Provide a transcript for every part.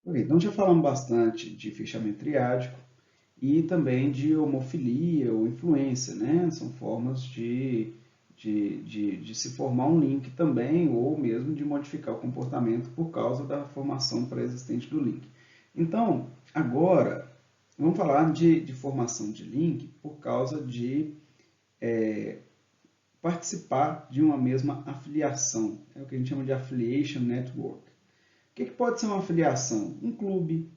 Ok, então já falamos bastante de fechamento triádico e também de homofilia ou influência, né? São formas de se formar um link também, ou mesmo de modificar o comportamento por causa da formação pré-existente do link. Então, agora, vamos falar de formação de link por causa de participar de uma mesma afiliação. É o que a gente chama de affiliation network. O que pode ser uma afiliação? Um clube,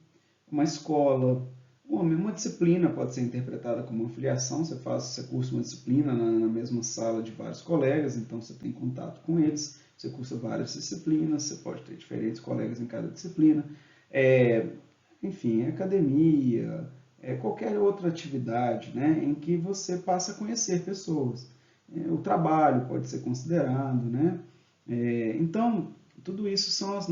uma escola, uma disciplina pode ser interpretada como uma filiação. Você cursa uma disciplina na mesma sala de vários colegas, então você tem contato com eles. Você cursa várias disciplinas, você pode ter diferentes colegas em cada disciplina. É, enfim, academia, qualquer outra atividade, né, em que você passa a conhecer pessoas. O trabalho pode ser considerado, né? Então, tudo isso são essa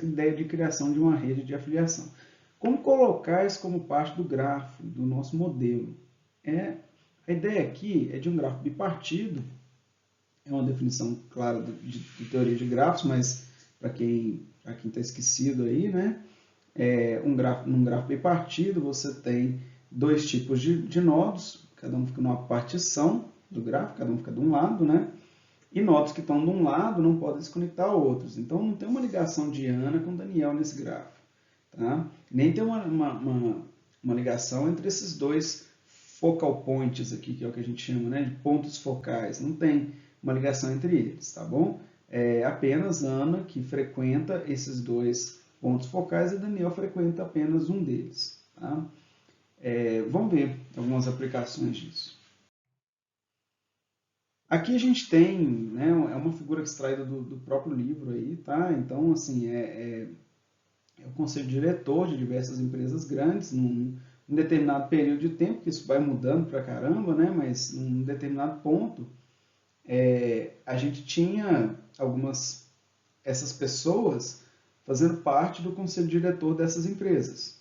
ideia de criação de uma rede de afiliação. Como colocar isso como parte do grafo, do nosso modelo? É, a ideia aqui é de um grafo bipartido, é uma definição clara de teoria de grafos, mas para quem está esquecido aí, né? Num grafo bipartido você tem dois tipos de nodos, cada um fica numa partição do grafo, cada um fica de um lado, né? E nodos que estão de um lado não podem se conectar a outros. Então não tem uma ligação de Ana com Daniel nesse grafo. Tá? Nem tem uma ligação entre esses dois focal points aqui, que é o que a gente chama, né, de pontos focais. Não tem uma ligação entre eles, tá bom? É apenas Ana que frequenta esses dois pontos focais e Daniel frequenta apenas um deles. Tá? Vamos ver algumas aplicações disso. Aqui a gente tem, né, é uma figura extraída do próprio livro aí, tá? Então, assim, é o conselho diretor de diversas empresas grandes, num determinado período de tempo, que isso vai mudando pra caramba, né? Mas num determinado ponto, a gente tinha essas pessoas fazendo parte do conselho diretor dessas empresas.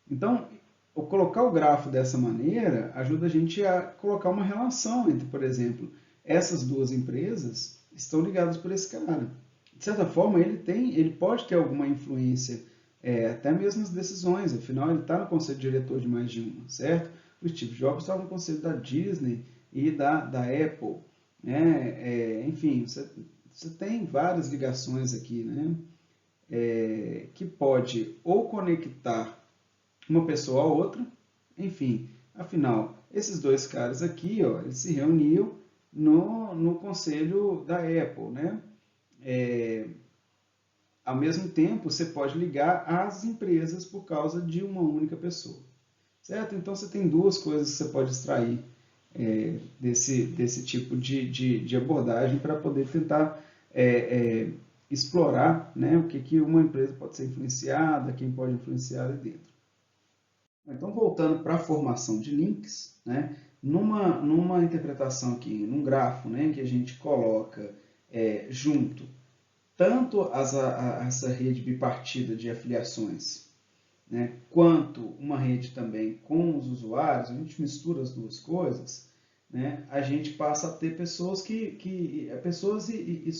Então, colocar o grafo dessa maneira ajuda a gente a colocar uma relação entre, por exemplo, essas duas empresas estão ligadas por esse cara. De certa forma, ele pode ter alguma influência, até mesmo nas decisões, afinal ele está no conselho diretor de mais de uma, certo? O Steve Jobs estava no conselho da Disney e da Apple, né? Enfim, você tem várias ligações aqui, né? Que pode ou conectar uma pessoa a outra. Enfim, afinal, esses dois caras aqui, ó, eles se reuniam no conselho da Apple, né? É, Ao mesmo tempo, você pode ligar às empresas por causa de uma única pessoa, certo? Então, você tem duas coisas que você pode extrair desse tipo de abordagem para poder tentar é, é, explorar, né, o que uma empresa pode ser influenciada, quem pode influenciar ali dentro. Então, voltando para a formação de links, né, numa interpretação aqui, num grafo, né, que a gente coloca junto tanto essa rede bipartida de afiliações, né, quanto uma rede também com os usuários, a gente mistura as duas coisas, né, a gente passa a ter pessoas pessoas e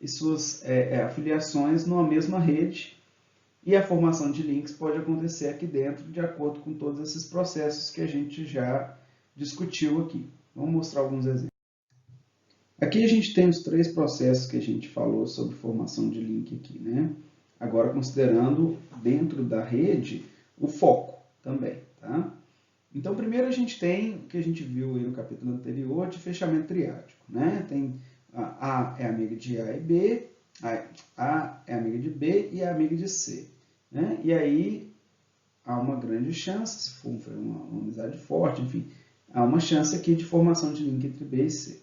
suas afiliações numa mesma rede, e a formação de links pode acontecer aqui dentro, de acordo com todos esses processos que a gente já discutiu aqui. Vamos mostrar alguns exemplos. Aqui a gente tem os três processos que a gente falou sobre formação de link aqui, né? Agora considerando dentro da rede o foco também, tá? Então, primeiro a gente tem o que a gente viu aí no capítulo anterior de fechamento triádico, né? Tem A é amiga de A e B, A é amiga de B e é amiga de C, né? E aí há uma grande chance, se for uma amizade forte, enfim, há uma chance aqui de formação de link entre B e C,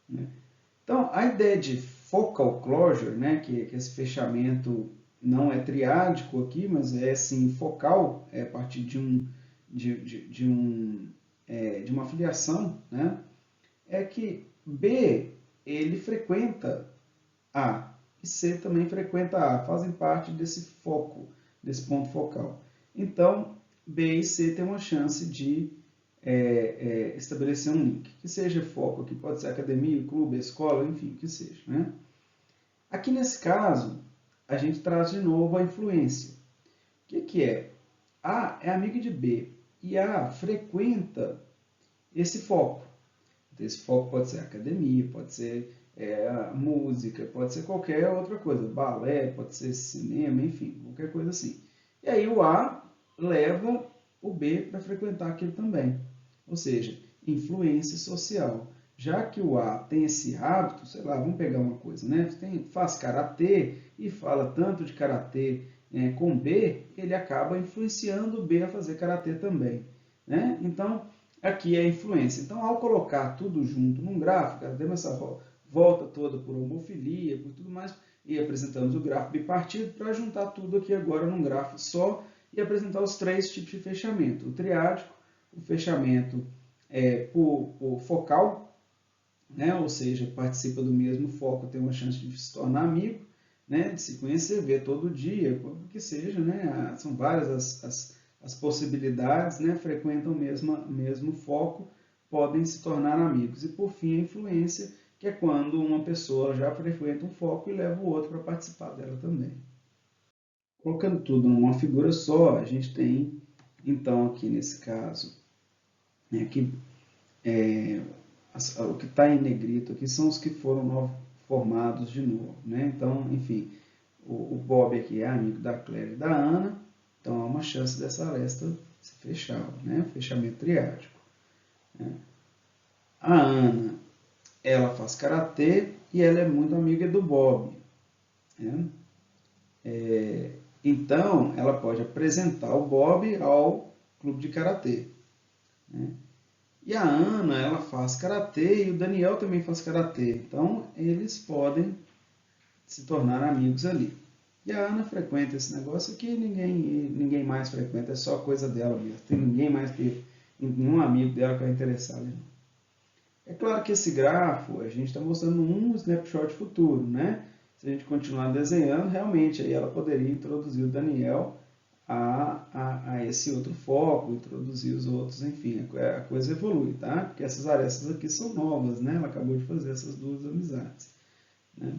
né? Então, a ideia de focal closure, né, que esse fechamento não é triádico aqui, mas é sim focal, a partir de uma afiliação, né, é que B ele frequenta A e C também frequenta A, fazem parte desse foco, desse ponto focal. Então, B e C têm uma chance de estabelecer um link, que seja foco, que pode ser academia, clube, escola, enfim, que seja. Né? Aqui nesse caso, a gente traz de novo a influência. O que é? A é amiga de B e A frequenta esse foco. Esse foco pode ser academia, pode ser música, pode ser qualquer outra coisa, balé, pode ser cinema, enfim, qualquer coisa assim. E aí o A leva o B para frequentar aquilo também. Ou seja, influência social. Já que o A tem esse hábito, sei lá, vamos pegar uma coisa, né? Faz karatê e fala tanto de karatê com B, ele acaba influenciando o B a fazer karatê também. Né? Então, aqui é a influência. Então, ao colocar tudo junto num gráfico, demos essa volta toda por homofilia, por tudo mais, e apresentamos o gráfico bipartido para juntar tudo aqui agora num gráfico só e apresentar os três tipos de fechamento. O triádico, o fechamento por focal, né? Ou seja, participa do mesmo foco, tem uma chance de se tornar amigo, né? De se conhecer, ver todo dia, que seja, né? São várias as possibilidades, né? Frequentam o mesmo foco, podem se tornar amigos. E por fim, a influência, que é quando uma pessoa já frequenta um foco e leva o outro para participar dela também. Colocando tudo numa figura só, a gente tem, então, aqui nesse caso, né, que o que está em negrito aqui são os que foram formados de novo. Né? Então, enfim, o Bob aqui é amigo da Claire e da Ana, então há uma chance dessa aresta se fechar, né? Fechamento triádico. Né? A Ana, ela faz karatê e ela é muito amiga do Bob. Né? Então, ela pode apresentar o Bob ao clube de karatê. Né? E a Ana, ela faz karatê e o Daniel também faz karatê. Então, eles podem se tornar amigos ali. E a Ana frequenta esse negócio que ninguém mais frequenta, é só coisa dela mesmo. Tem ninguém mais que nenhum amigo dela que vai interessar ali. É claro que esse grafo, a gente está mostrando um snapshot futuro, né? Se a gente continuar desenhando, realmente aí ela poderia introduzir o Daniel a esse outro foco, introduzir os outros, enfim, a coisa evolui, tá? Porque essas arestas aqui são novas, né? Ela acabou de fazer essas duas amizades. Né?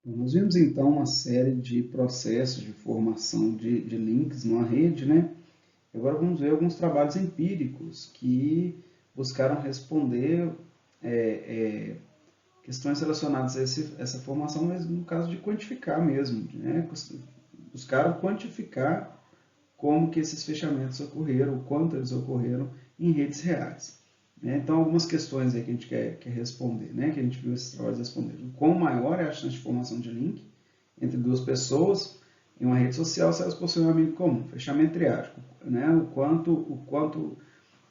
Nós vimos então uma série de processos de formação de links numa rede, né? Agora vamos ver alguns trabalhos empíricos que buscaram responder questões relacionadas a essa formação, mas no caso de quantificar mesmo, né? Buscaram quantificar como que esses fechamentos ocorreram, o quanto eles ocorreram em redes reais. Né? Então, algumas questões aí que a gente quer responder, né? Que a gente viu esses trabalhos responder. O quão maior é a chance de formação de link entre duas pessoas em uma rede social se elas possuem um amigo comum? Fechamento triádico. Né? O quanto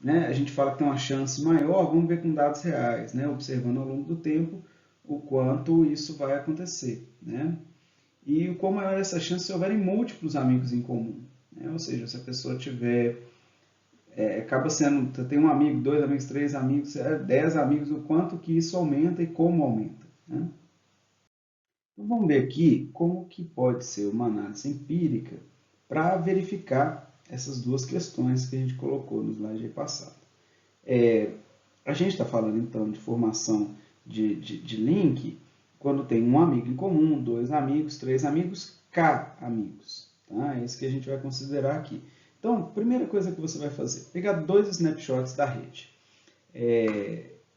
né? A gente fala que tem uma chance maior, vamos ver com dados reais, né? Observando ao longo do tempo o quanto isso vai acontecer. Né? E o quão maior é essa chance se houverem múltiplos amigos em comum. Né? Ou seja, se a pessoa tiver acaba sendo, tem um amigo, dois amigos, três amigos, 10 amigos, o quanto que isso aumenta e como aumenta. Né? Então vamos ver aqui como que pode ser uma análise empírica para verificar essas duas questões que a gente colocou no slide passado. A gente está falando então de formação de link quando tem um amigo em comum, dois amigos, três amigos, K amigos. Tá? É isso que a gente vai considerar aqui. Então, primeira coisa que você vai fazer, pegar dois snapshots da rede.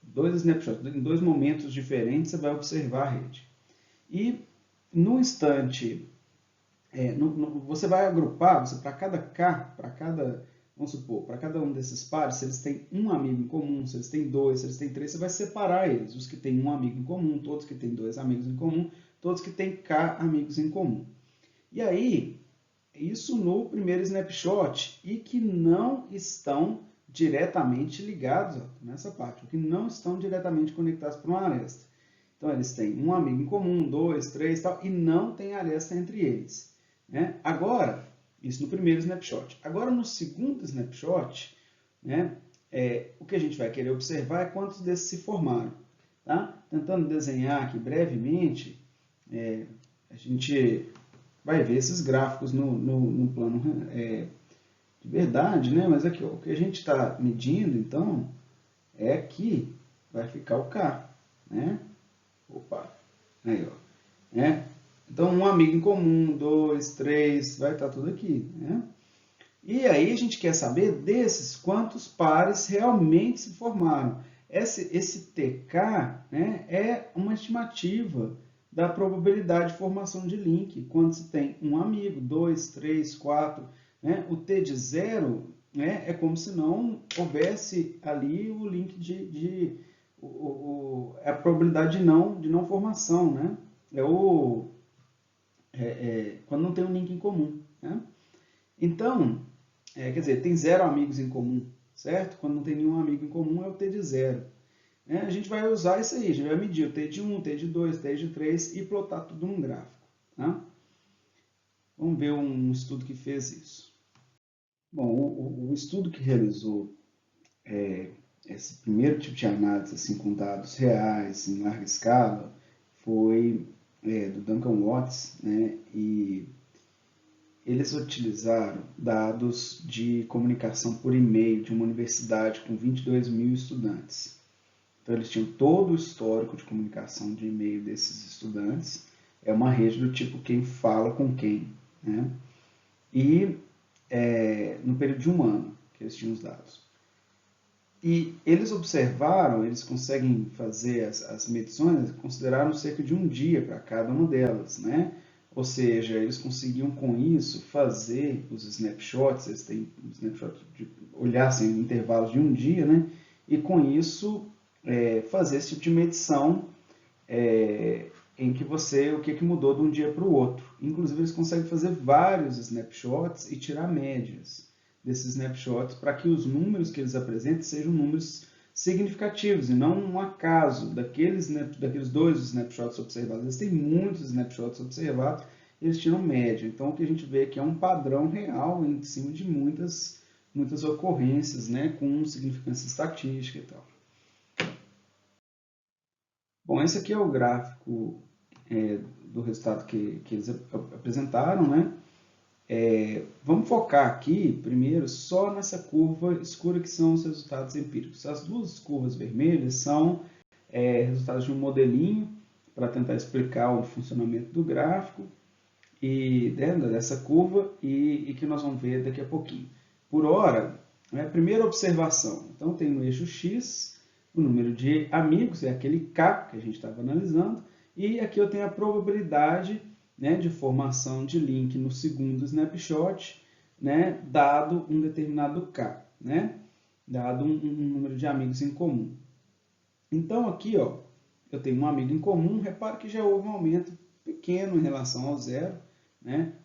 Dois snapshots, em dois momentos diferentes você vai observar a rede. E no instante, você vai agrupar, para cada K, vamos supor, para cada um desses pares, se eles têm um amigo em comum, se eles têm dois, se eles têm três, você vai separar eles. Os que têm um amigo em comum, todos que têm dois amigos em comum, todos que têm K amigos em comum. E aí, isso no primeiro snapshot e que não estão diretamente ligados nessa parte, que não estão diretamente conectados por uma aresta. Então, eles têm um amigo em comum, dois, três, tal, e não tem aresta entre eles. Né? Agora, isso no primeiro snapshot. Agora, no segundo snapshot, né, o que a gente vai querer observar é quantos desses se formaram. Tá? Tentando desenhar aqui brevemente, a gente vai ver esses gráficos no plano de verdade, né? Mas aqui, o que a gente está medindo, então, é que vai ficar o K. Né? Opa, aí, ó. Né? Então, um amigo em comum, dois, três, vai estar tudo aqui. Né? E aí a gente quer saber desses quantos pares realmente se formaram. Esse TK, né, é uma estimativa da probabilidade de formação de link, quando se tem um amigo, dois, três, quatro. Né? O T de zero, né, é como se não houvesse ali o link é a probabilidade de não formação. Né? Quando não tem um link em comum. Né? Então, quer dizer, tem zero amigos em comum, certo? Quando não tem nenhum amigo em comum é o T de zero. A gente vai usar isso aí, a gente vai medir o T de 1, T de 2, T de 3 e plotar tudo num gráfico. Tá? Vamos ver um estudo que fez isso. Bom, o estudo que realizou esse primeiro tipo de análise assim, com dados reais, em larga escala, foi do Duncan Watts, né? E eles utilizaram dados de comunicação por e-mail de uma universidade com 22 mil estudantes. Então, eles tinham todo o histórico de comunicação de e-mail desses estudantes. É uma rede do tipo quem fala com quem. Né? E no período de um ano que eles tinham os dados. E eles observaram, eles conseguem fazer as medições, consideraram cerca de um dia para cada uma delas, né? Ou seja, eles conseguiam com isso fazer os snapshots, eles têm snapshots de olhar assim, em intervalos de um dia, né? E com isso fazer esse tipo de medição em que o que mudou de um dia para o outro. Inclusive, eles conseguem fazer vários snapshots e tirar médias desses snapshots para que os números que eles apresentem sejam números significativos e não um acaso daqueles dois snapshots observados. Eles têm muitos snapshots observados e eles tiram média. Então, o que a gente vê aqui é um padrão real em cima de muitas ocorrências, né, com significância estatística e tal. Bom, esse aqui é o gráfico do resultado que eles apresentaram, né? Vamos focar aqui, primeiro, só nessa curva escura que são os resultados empíricos. As duas curvas vermelhas são resultados de um modelinho para tentar explicar o funcionamento do gráfico e dessa curva e que nós vamos ver daqui a pouquinho. Por hora, primeira observação. Então, tem no eixo X o número de amigos, é aquele K que a gente estava analisando, e aqui eu tenho a probabilidade de formação de link no segundo snapshot, dado um determinado K, dado um número de amigos em comum. Então, aqui ó, eu tenho um amigo em comum, repare que já houve um aumento pequeno em relação ao zero.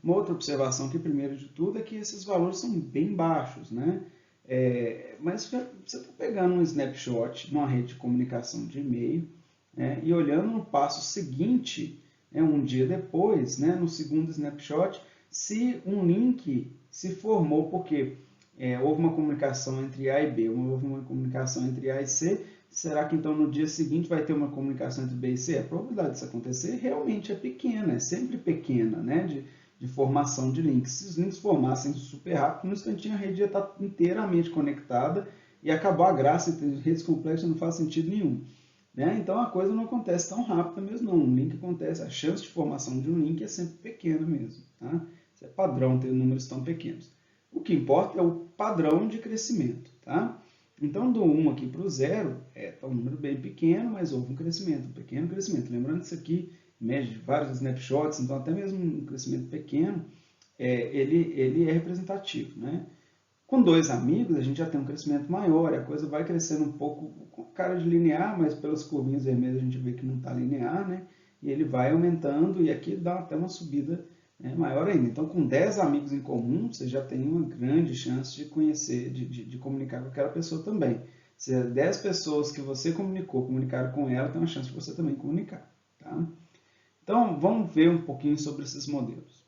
Uma outra observação aqui, primeiro de tudo, é que esses valores são bem baixos. Mas você está pegando um snapshot numa rede de comunicação de e-mail e olhando no passo seguinte, um dia depois, no segundo snapshot, se um link se formou, porque houve uma comunicação entre A e B, houve uma comunicação entre A e C, será que então no dia seguinte vai ter uma comunicação entre B e C? A probabilidade disso acontecer realmente é pequena, é sempre pequena, de formação de links. Se os links formassem super rápido, no instantinho a rede ia estar inteiramente conectada e acabou a graça entre redes complexas, não faz sentido nenhum. Então a coisa não acontece tão rápida mesmo, não. Um link acontece, a chance de formação de um link é sempre pequena mesmo. Tá? Isso é padrão ter números tão pequenos. O que importa é o padrão de crescimento. Tá? Então, do 1 aqui para o 0, tá um número bem pequeno, mas houve um crescimento, um pequeno crescimento. Lembrando que isso aqui, média de vários snapshots, então até mesmo um crescimento pequeno, ele é representativo. Com dois amigos, a gente já tem um crescimento maior, a coisa vai crescendo um pouco com cara de linear, mas pelas curvinhas vermelhas a gente vê que não está linear, e ele vai aumentando, e aqui dá até uma subida maior ainda. Então, com 10 amigos em comum, você já tem uma grande chance de conhecer, de comunicar com aquela pessoa também. Se 10 pessoas que você comunicaram com ela, tem uma chance de você também comunicar. Tá? Então, vamos ver um pouquinho sobre esses modelos.